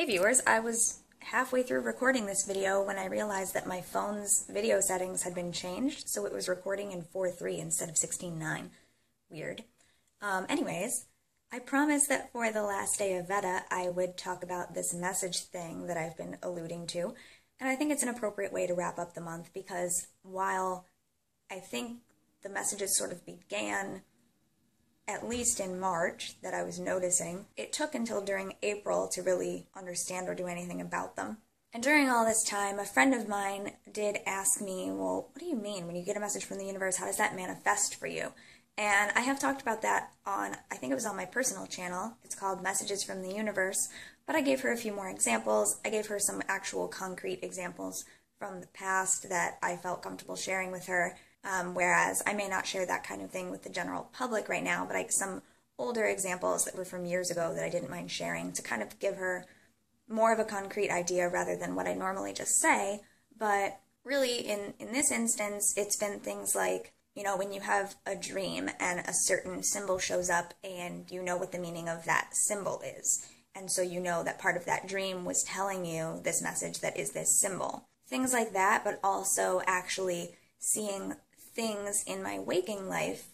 Hey viewers, I was halfway through recording this video when I realized that my phone's video settings had been changed, so it was recording in 4:3 instead of 16:9. Weird. Anyways, I promised that for the last day of VEDA I would talk about this message thing that I've been alluding to, and I think it's an appropriate way to wrap up the month because while I think the messages sort of began at least in March, that I was noticing, it took until during April to really understand or do anything about them. And during all this time, a friend of mine did ask me, well, what do you mean when you get a message from the universe? How does that manifest for you? And I have talked about that on, I think it was on my personal channel. It's called Messages from the Universe. But I gave her a few more examples. I gave her some actual concrete examples from the past that I felt comfortable sharing with her. Whereas I may not share that kind of thing with the general public right now, but some older examples that were from years ago that I didn't mind sharing to kind of give her more of a concrete idea rather than what I normally just say. But really, in this instance, it's been things like, you know, when you have a dream and a certain symbol shows up and you know what the meaning of that symbol is. And so you know that part of that dream was telling you this message that is this symbol. Things like that, but also actually seeing things in my waking life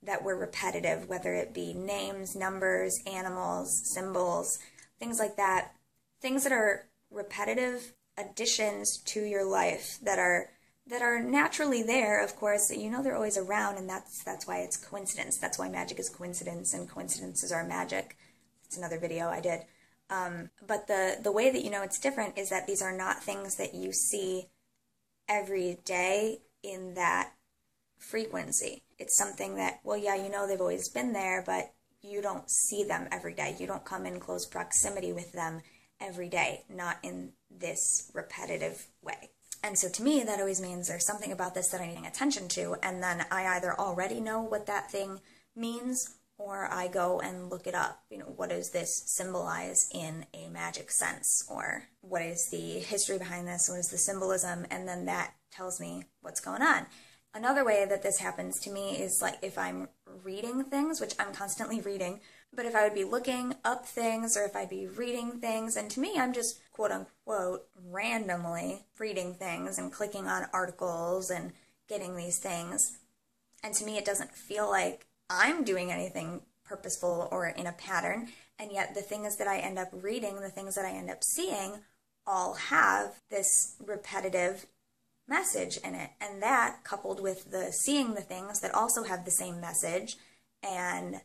that were repetitive, whether it be names, numbers, animals, symbols, things like that. Things that are repetitive additions to your life that are naturally there, of course. You know they're always around, and that's why it's coincidence. That's why magic is coincidence, and coincidences are magic. It's another video I did. But the way that you know it's different is that these are not things that you see every day in that frequency. It's something that, well, yeah, you know they've always been there, but you don't see them every day. You don't come in close proximity with them every day, not in this repetitive way. And so to me, that always means there's something about this that I need to pay attention to, and then I either already know what that thing means, or I go and look it up. You know, what does this symbolize in a magic sense? Or what is the history behind this? What is the symbolism? And then that tells me what's going on. Another way that this happens to me is like if I'm reading things, which I'm constantly reading, but if I would be looking up things or if I'd be reading things, and to me I'm just quote unquote randomly reading things and clicking on articles and getting these things. And to me it doesn't feel like I'm doing anything purposeful or in a pattern, and yet the things that I end up reading, the things that I end up seeing, all have this repetitive message in it. And that, coupled with the seeing the things that also have the same message, and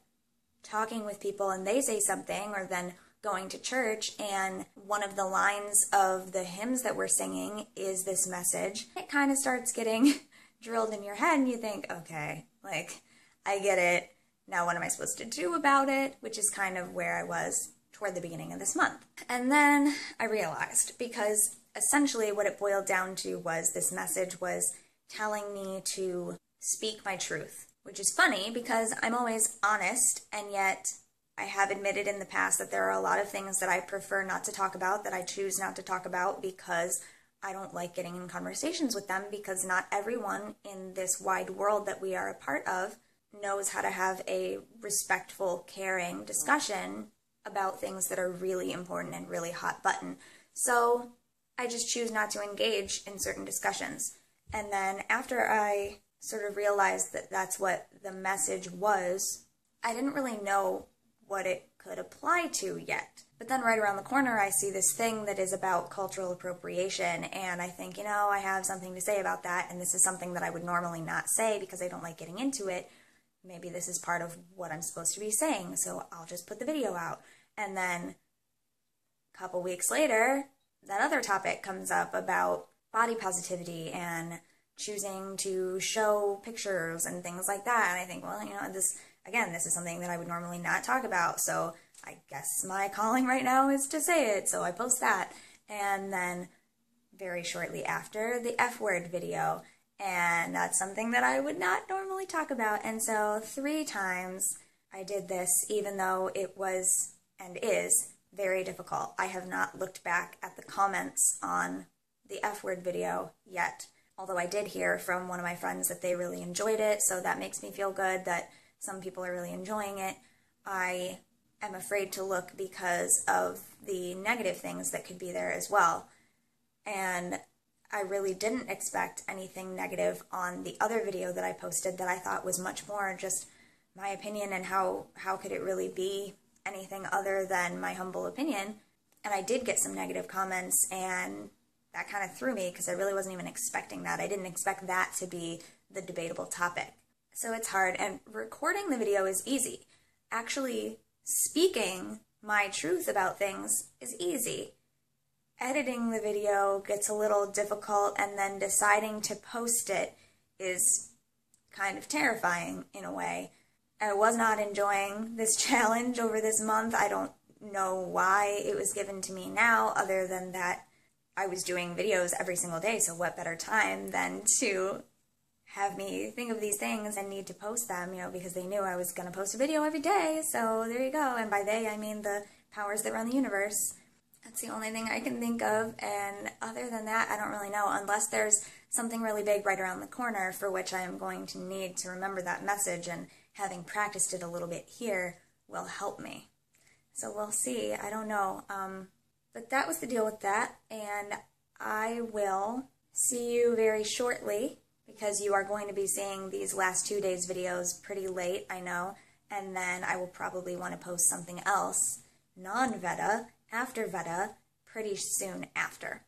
talking with people and they say something, or then going to church and one of the lines of the hymns that we're singing is this message, it kind of starts getting drilled in your head and you think, okay, like, I get it. Now what am I supposed to do about it? Which is kind of where I was toward the beginning of this month. And then I realized, because essentially what it boiled down to was this message was telling me to speak my truth, which is funny because I'm always honest, and yet I have admitted in the past that there are a lot of things that I prefer not to talk about, that I choose not to talk about because I don't like getting in conversations with them, because not everyone in this wide world that we are a part of knows how to have a respectful, caring discussion about things that are really important and really hot button. So I just choose not to engage in certain discussions. And then after I sort of realized that that's what the message was, I didn't really know what it could apply to yet. But then right around the corner I see this thing that is about cultural appropriation, and I think, you know, I have something to say about that, and this is something that I would normally not say because I don't like getting into it. Maybe this is part of what I'm supposed to be saying, so I'll just put the video out. And then a couple weeks later, that other topic comes up about body positivity and choosing to show pictures and things like that. And I think, well, you know, this is something that I would normally not talk about, so I guess my calling right now is to say it, so I post that. And then very shortly after, the F word video, and that's something that I would not normally talk about. And so 3 times I did this, even though it was and is very difficult. I have not looked back at the comments on the F word video yet, although I did hear from one of my friends that they really enjoyed it, so that makes me feel good that some people are really enjoying it. I am afraid to look because of the negative things that could be there as well. And I really didn't expect anything negative on the other video that I posted that I thought was much more just my opinion, and how could it really be anything other than my humble opinion. And I did get some negative comments, and that kind of threw me because I really wasn't even expecting that. I didn't expect that to be the debatable topic. So it's hard, and recording the video is easy. Actually, speaking my truth about things is easy. Editing the video gets a little difficult, and then deciding to post it is kind of terrifying in a way. I was not enjoying this challenge over this month. I don't know why it was given to me now, other than that I was doing videos every single day, so what better time than to have me think of these things and need to post them, because they knew I was going to post a video every day, so there you go. And by they, I mean the powers that run the universe. That's the only thing I can think of, and other than that, I don't really know, unless there's something really big right around the corner for which I am going to need to remember that message, and having practiced it a little bit here will help me. So we'll see. I don't know. But that was the deal with that, and I will see you very shortly, because you are going to be seeing these last 2 days' videos pretty late, I know, and then I will probably want to post something else, non-VEDA, after VEDA, pretty soon after.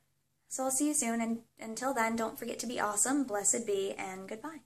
So I'll see you soon, and until then, don't forget to be awesome, blessed be, and goodbye.